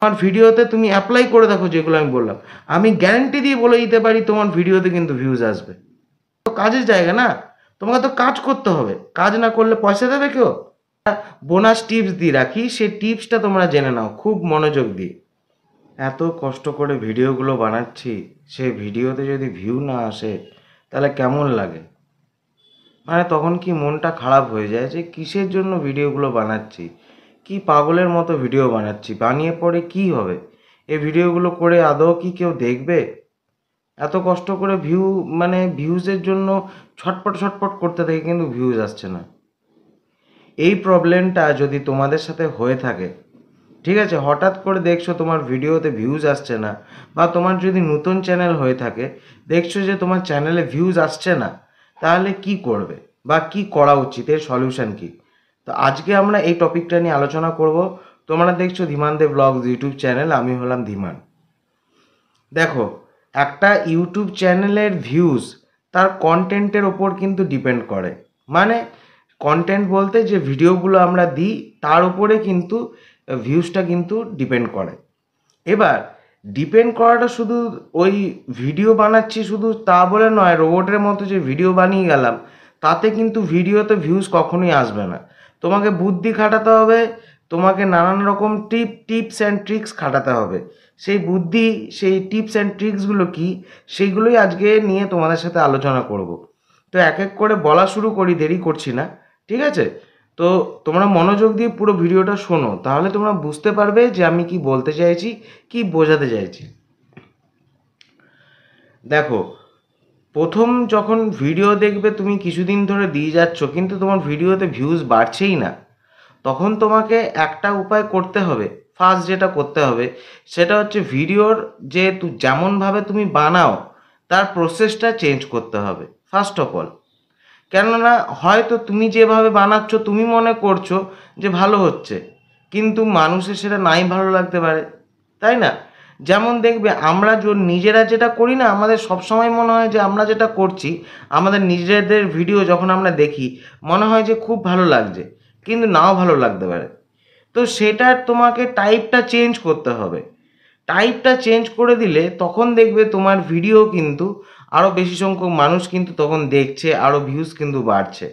তোমার ভিডিওতে তুমি অ্যাপ্লাই করে দেখো যেগুলো আমি বললাম, আমি গ্যারান্টি দিয়ে বলে দিতে পারি তোমার ভিডিওতে কিন্তু ভিউজ আসবে। তো কাজের জায়গা না, তোমাকে তো কাজ করতে হবে, কাজ না করলে পয়সা দেবে কেউ? বোনাস টিপস দিয়ে রাখি, সেই টিপসটা তোমরা জেনে নাও খুব মনোযোগ দিয়ে। এত কষ্ট করে ভিডিওগুলো বানাচ্ছি, সেই ভিডিওতে যদি ভিউ না আসে তাহলে কেমন লাগে? মানে তখন কি মনটা খারাপ হয়ে যায় যে কিসের জন্য ভিডিওগুলো বানাচ্ছি, কি পাগলের মতো ভিডিও বানাচ্ছি, বানিয়ে পরে কি হবে? এই ভিডিওগুলো করে আদৌ কি কেউ দেখবে? এত কষ্ট করে মানে ভিউজের জন্য ছটপট ছটপট করতে থাকে কিন্তু ভিউজ আসছে না। এই প্রবলেমটা যদি তোমাদের সাথে হয়ে থাকে, ঠিক আছে, হঠাৎ করে দেখছো তোমার ভিডিওতে ভিউজ আসছে না, বা তোমার যদি নতুন চ্যানেল হয়ে থাকে দেখছো যে তোমার চ্যানেলে ভিউজ আসছে না, তাহলে কি করবে বা কি করা উচিত, এর সলিউশন কি? তো আজকে আমরা এই টপিকটা নিয়ে আলোচনা করব। তোমরা দেখছো ধীমান দে ব্লগস ইউটিউব চ্যানেল, আমি হলাম ধীমান। দেখো, একটা ইউটিউব চ্যানেলের ভিউজ তার কন্টেন্টের ওপর কিন্তু ডিপেন্ড করে। মানে কন্টেন্ট বলতে যে ভিডিওগুলো আমরা দিই তার উপরে কিন্তু ভিউজটা কিন্তু ডিপেন্ড করে। এবার ডিপেন্ড করাটা শুধু ওই ভিডিও বানাচ্ছি শুধু তা বলে নয়, রোবটের মতো যে ভিডিও বানিয়ে গেলাম তাতে কিন্তু ভিডিওতে ভিউজ কখনোই আসবে না। তোমাকে বুদ্ধি খাটাতে হবে, তোমাকে নানান রকম টিপস অ্যান্ড ট্রিক্স খাটাতে হবে। সেই বুদ্ধি, সেই টিপস অ্যান্ড ট্রিক্সগুলো কি, সেইগুলোই আজকে নিয়ে তোমাদের সাথে আলোচনা করব। তো এক এক করে বলা শুরু করি, দেরি করছি না, ঠিক আছে? তো তোমরা মনোযোগ দিয়ে পুরো ভিডিওটা শোনো, তাহলে তোমরা বুঝতে পারবে যে আমি কি বলতে চাইছি, কি বোঝাতে চাইছি। দেখো, প্রথম যখন ভিডিও দেখবে তুমি কিছুদিন ধরে দিয়ে যাচ্ছ কিন্তু তোমার ভিডিওতে ভিউজ বাড়ছেই না, তখন তোমাকে একটা উপায় করতে হবে। ফার্স্ট যেটা করতে হবে সেটা হচ্ছে ভিডিওর যে যেমনভাবে তুমি বানাও তার প্রসেসটা চেঞ্জ করতে হবে ফার্স্ট অফ অল। কেননা হয়তো তুমি যেভাবে বানাচ্ছ তুমি মনে করছো যে ভালো হচ্ছে, কিন্তু মানুষের সেটা নাই ভালো লাগতে পারে, তাই না? যেমন দেখবে আমরা নিজেরা যেটা করি না, আমাদের সবসময় মনে হয় যে আমরা যেটা করছি, আমাদের নিজেদের ভিডিও যখন আমরা দেখি মনে হয় যে খুব ভালো লাগছে, কিন্তু নাও ভালো লাগতে পারে। তো সেটার তোমাকে টাইপটা চেঞ্জ করতে হবে। টাইপটা চেঞ্জ করে দিলে তখন দেখবে তোমার ভিডিও কিন্তু আরও বেশি সংখ্যক মানুষ কিন্তু তখন দেখছে, আরও ভিউজ কিন্তু বাড়ছে।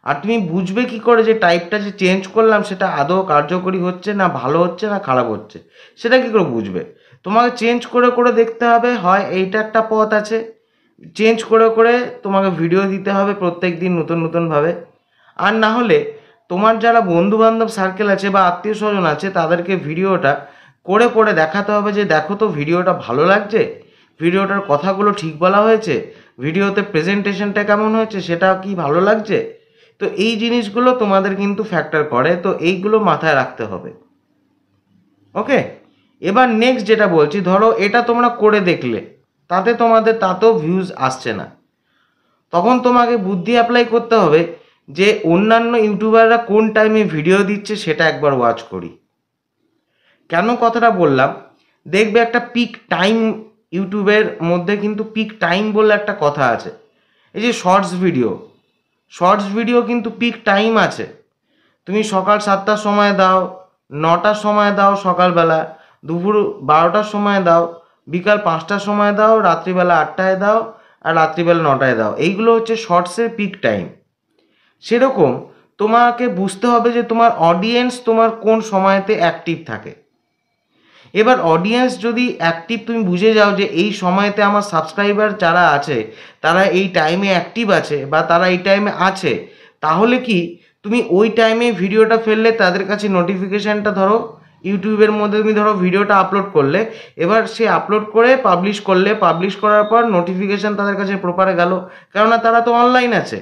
আর তুমি বুঝবে কি করে যে টাইপটা যে চেঞ্জ করলাম সেটা আদৌ কার্যকরী হচ্ছে না ভালো হচ্ছে না খারাপ হচ্ছে, সেটা কি করে বুঝবে? তোমাকে চেঞ্জ করে করে দেখতে হবে। হয় এইটা একটা পথ আছে, চেঞ্জ করে করে তোমাকে ভিডিও দিতে হবে প্রত্যেক দিন নতুন নতুনভাবে। আর না হলে তোমার যারা বন্ধু বান্ধব সার্কেল আছে বা আত্মীয় স্বজন আছে তাদেরকে ভিডিওটা করে করে দেখাতে হবে যে দেখো তো ভিডিওটা ভালো লাগছে, ভিডিওটার কথাগুলো ঠিক বলা হয়েছে, ভিডিওতে প্রেজেন্টেশনটা কেমন হয়েছে সেটা কি ভালো লাগছে। তো এই জিনিসগুলো তোমাদের কিন্তু ফ্যাক্টর করে, তো এইগুলো মাথায় রাখতে হবে। ওকে, এবার নেক্সট যেটা বলছি, ধরো এটা তোমরা করে দেখলে তাতেও ভিউজ আসছে না, তখন তোমাকে বুদ্ধি অ্যাপ্লাই করতে হবে যে অন্যান্য ইউটিউবাররা কোন টাইমে ভিডিও দিচ্ছে সেটা একবার ওয়াচ করি। কেন কথাটা বললাম, দেখবে একটা পিক টাইম, ইউটিউবের মধ্যে কিন্তু পিক টাইম বলে একটা কথা আছে। এই যে শর্টস ভিডিও কিন্তু পিক টাইম আছে। তুমি সকাল 7টার সময় দাও, 9টার সময় দাও সকালবেলা, দুপুর 12টার সময় দাও, বিকাল 5টার সময় দাও, রাত্রিবেলা 8টায় দাও, আর রাত্রিবেলা 9টায় দাও। এইগুলো হচ্ছে শর্টসের পিক টাইম। সেরকম তোমাকে বুঝতে হবে যে তোমার অডিয়েন্স তোমার কোন সময়তে অ্যাক্টিভ থাকে। এবার অডিয়েন্স যদি অ্যাক্টিভ তুমি বুঝে যাও যে এই সময়তে আমার সাবস্ক্রাইবার যারা আছে তারা এই টাইমে অ্যাক্টিভ আছে বা তারা এই টাইমে আছে, তাহলে কি তুমি ওই টাইমে ভিডিওটা ফেললে তাদের কাছে নোটিফিকেশানটা, ধরো ইউটিউবের মধ্যে তুমি ধরো ভিডিওটা আপলোড করলে, এবার সে আপলোড করে পাবলিশ করার পর নোটিফিকেশান তাদের কাছে প্রপারে গেল, কেননা তারা তো অনলাইন আছে,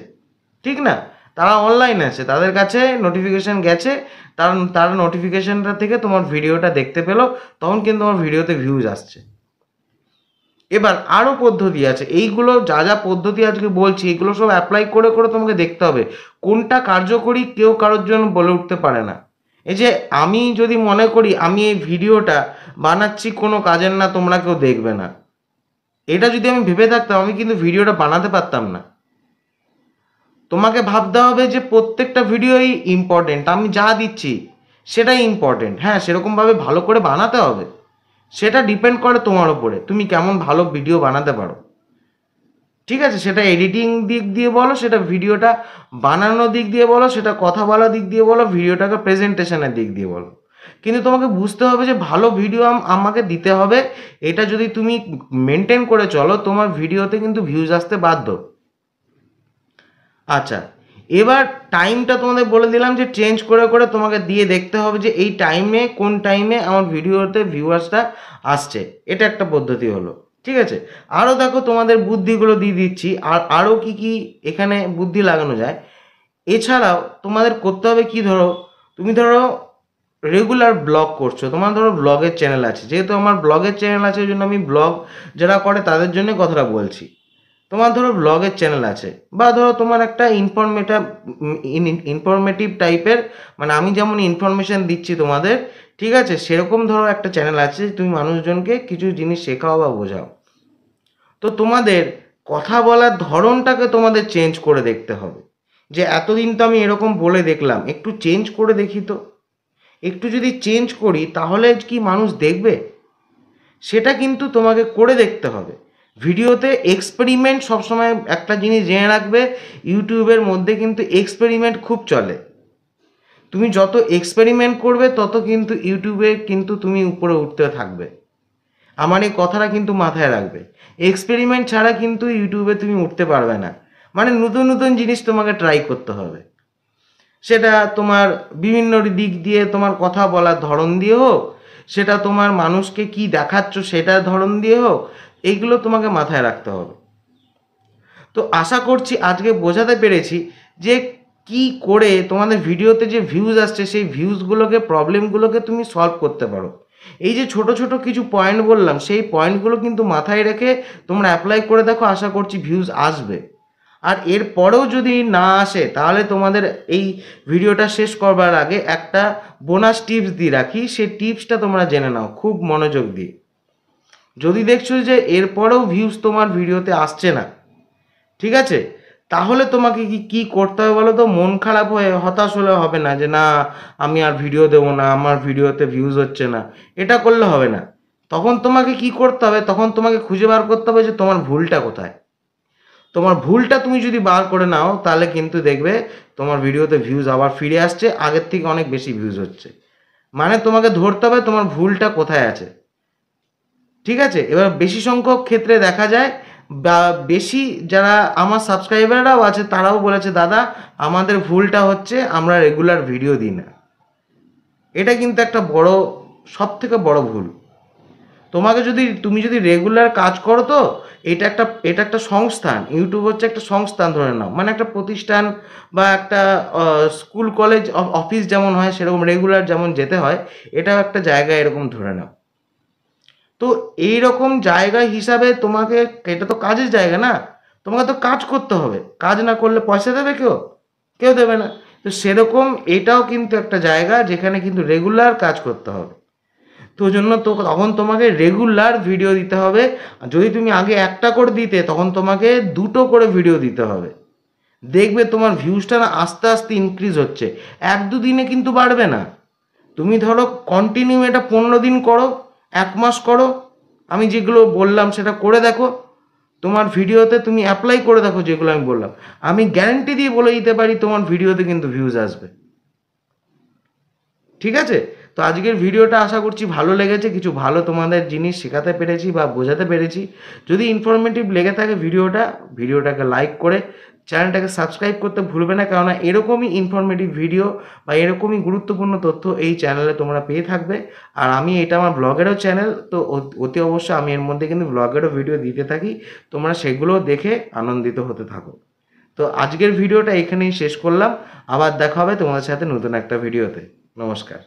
ঠিক না? তারা অনলাইন আছে, তাদের কাছে নোটিফিকেশান গেছে, তারা নোটিফিকেশানটা থেকে তোমার ভিডিওটা দেখতে পেলো, তখন কিন্তু তোমার ভিডিওতে ভিউজ আসছে। এবার আরও পদ্ধতি আছে, এইগুলো যা যা পদ্ধতি আজকে বলছি এগুলো সব অ্যাপ্লাই করে করে তোমাকে দেখতে হবে কোনটা কার্যকরী, কেউ কারোর জন্য বলে উঠতে পারে না। এই যে আমি যদি মনে করি আমি এই ভিডিওটা বানাচ্ছি কোনো কাজের না, তোমরা কেউ দেখবে না, এটা যদি আমি ভেবে থাকতাম আমি কিন্তু ভিডিওটা বানাতে পারতাম না। তোমাকে ভাবতে হবে যে প্রত্যেকটা ভিডিওই ইম্পর্টেন্ট, আমি যা দিচ্ছি সেটাই ইম্পর্টেন্ট। হ্যাঁ, সেরকমভাবে ভালো করে বানাতে হবে, সেটা ডিপেন্ড করে তোমার ওপরে, তুমি কেমন ভালো ভিডিও বানাতে পারো। ঠিক আছে, সেটা এডিটিং দিক দিয়ে বলো, সেটা ভিডিওটা বানানোর দিক দিয়ে বলো, সেটা কথা বলার দিক দিয়ে বলো, ভিডিওটাকে প্রেজেন্টেশনের দিক দিয়ে বলো, কিন্তু তোমাকে বুঝতে হবে যে ভালো ভিডিও আমাকে দিতে হবে। এটা যদি তুমি মেনটেন করে চলো, তোমার ভিডিওতে কিন্তু ভিউজ আসতে বাধ্য। আচ্ছা, এবার টাইমটা তোমাদের বলে দিলাম যে চেঞ্জ করে করে তোমাকে দিয়ে দেখতে হবে যে এই টাইমে, কোন টাইমে আমার ভিডিওতে ভিউয়ার্সটা আসছে। এটা একটা পদ্ধতি হলো। ঠিক আছে, আরও দেখো তোমাদের বুদ্ধিগুলো দিয়ে দিচ্ছি, আর আরও কী কী এখানে বুদ্ধি লাগানো যায়। এছাড়াও তোমাদের করতে হবে কি, তুমি ধরো রেগুলার ব্লগ করছো, তোমার ধরো ব্লগের চ্যানেল আছে, যেহেতু আমার ব্লগের চ্যানেল আছে ওই জন্য আমি ব্লগ যারা করে তাদের জন্য কথাটা বলছি। তোমার ধরো ব্লগের চ্যানেল আছে, বা ধরো তোমার একটা ইনফরমেটিভ টাইপের, মানে আমি যেমন ইনফরমেশান দিচ্ছি তোমাদের, ঠিক আছে, সেরকম ধরো একটা চ্যানেল আছে, তুমি মানুষজনকে কিছু জিনিস শেখাও বা বোঝাও। তো তোমাদের কথা বলার ধরনটাকে তোমাদের চেঞ্জ করে দেখতে হবে, যে এতদিন তো আমি এরকম বলে দেখলাম, একটু চেঞ্জ করে দেখি তো। একটু যদি চেঞ্জ করি তাহলে কি মানুষ দেখবে? সেটা কিন্তু তোমাকে করে দেখতে হবে। ভিডিওতে এক্সপেরিমেন্ট সবসময়, একটা জিনিস জেনে রাখবে, ইউটিউবের মধ্যে কিন্তু এক্সপেরিমেন্ট খুব চলে। তুমি যত এক্সপেরিমেন্ট করবে তত কিন্তু ইউটিউবে কিন্তু তুমি উপরে উঠতে থাকবে। আমার এই কথাটা কিন্তু মাথায় রাখবে, এক্সপেরিমেন্ট ছাড়া কিন্তু ইউটিউবে তুমি উঠতে পারবে না। মানে নতুন নতুন জিনিস তোমাকে ট্রাই করতে হবে, সেটা তোমার বিভিন্ন দিক দিয়ে, তোমার কথা বলার ধরন দিয়ে হোক, সেটা তোমার মানুষকে কি দেখাচ্ছ সেটার ধরন দিয়ে হোক, এইগুলো তোমাকে মাথায় রাখতে হবে। তো আশা করছি আজকে বোঝাতে পেরেছি যে কি করে তোমাদের ভিডিওতে যে ভিউজ আসছে সেই ভিউজগুলোকে, প্রবলেমগুলোকে তুমি সলভ করতে পারো। এই যে ছোট ছোট কিছু পয়েন্ট বললাম, সেই পয়েন্টগুলো কিন্তু মাথায় রেখে তোমরা অ্যাপ্লাই করে দেখো, আশা করছি ভিউজ আসবে। আর এর পরেও যদি না আসে তাহলে তোমাদের এই ভিডিওটা শেষ করবার আগে একটা বোনাস টিপস দিয়ে রাখি, সেই টিপসটা তোমরা জেনে নাও খুব মনোযোগ দিয়ে। যদি দেখছো যে এরপরেও ভিউজ তোমার ভিডিওতে আসছে না, ঠিক আছে, তাহলে তোমাকে কি করতে হবে বলো তো? মন খারাপ হয়ে হতাশ হলে হবে না, যে না আমি আর ভিডিও দেবো না, আমার ভিডিওতে ভিউজ হচ্ছে না, এটা করলে হবে না। তখন তোমাকে কি করতে হবে? তখন তোমাকে খুঁজে বার করতে হবে যে তোমার ভুলটা কোথায়। তোমার ভুলটা তুমি যদি বার করে নাও তাহলে কিন্তু দেখবে তোমার ভিডিওতে ভিউজ আবার ফিরে আসছে, আগের থেকে অনেক বেশি ভিউজ হচ্ছে। মানে তোমাকে ধরতে হবে তোমার ভুলটা কোথায় আছে। ঠিক আছে, এবার বেশি সংখ্যক ক্ষেত্রে দেখা যায়, বা বেশি যারা আমার সাবস্ক্রাইবাররাও আছে তারাও বলেছে, দাদা আমাদের ভুলটা হচ্ছে আমরা রেগুলার ভিডিও দিই না। এটা কিন্তু একটা বড়, সব থেকে বড় ভুল। তুমি যদি রেগুলার কাজ করো, তো এটা একটা সংস্থান, ইউটিউব হচ্ছে একটা সংস্থান ধরে নাও, মানে একটা প্রতিষ্ঠান বা একটা স্কুল কলেজ অফিস যেমন হয় সেরকম রেগুলার যেমন যেতে হয়, এটাও একটা জায়গা এরকম ধরে নাও। তো এই রকম জায়গা হিসাবে তোমাকে, এটা তো কাজের জায়গা না, তোমাকে তো কাজ করতে হবে, কাজ না করলে পয়সা দেবে কেউ? কেউ দেবে না। তো সেরকম এটাও কিন্তু একটা জায়গা যেখানে কিন্তু রেগুলার কাজ করতে হবে। তো জন্য তো তখন তোমাকে রেগুলার ভিডিও দিতে হবে। যদি তুমি আগে একটা করে দিতে, তখন তোমাকে দুটো করে ভিডিও দিতে হবে। দেখবে তোমার ভিউজটা না আস্তে আস্তে ইনক্রিজ হচ্ছে, এক দুদিনে কিন্তু বাড়বে না। তুমি ধরো কন্টিনিউ এটা 15 দিন করো, 1 মাস করো, আমি যেগুলো বললাম সেটা করে দেখো, তোমার ভিডিওতে তুমি অ্যাপ্লাই করে দেখো যেগুলো আমি বললাম, আমি গ্যারান্টি দিয়ে বলে দিতে পারি তোমার ভিডিওতে কিন্তু ভিউজ আসবে। ঠিক আছে, তো আজকের ভিডিওটা আশা করছি ভালো লেগেছে, কিছু ভালো তোমাদের জিনিস শেখাতে পেরেছি বা বোঝাতে পেরেছি। যদি ইনফরমেটিভ লেগে থাকে ভিডিওটাকে লাইক করে চ্যানেলটাকে সাবস্ক্রাইব করতে ভুলবে না, কেননা এরকমই ইনফরমেটিভ ভিডিও বা এরকমই গুরুত্বপূর্ণ তথ্য এই চ্যানেলে তোমরা পেয়ে থাকবে। আর এটা আমার ব্লগেরও চ্যানেল, তো অতি অবশ্যই আমি এর মধ্যে কিন্তু ব্লগেরও ভিডিও দিতে থাকি, তোমরা সেগুলো দেখে আনন্দিত হতে থাকো। তো আজকের ভিডিওটা এখানেই শেষ করলাম, আবার দেখা হবে তোমাদের সাথে নতুন একটা ভিডিওতে। নমস্কার।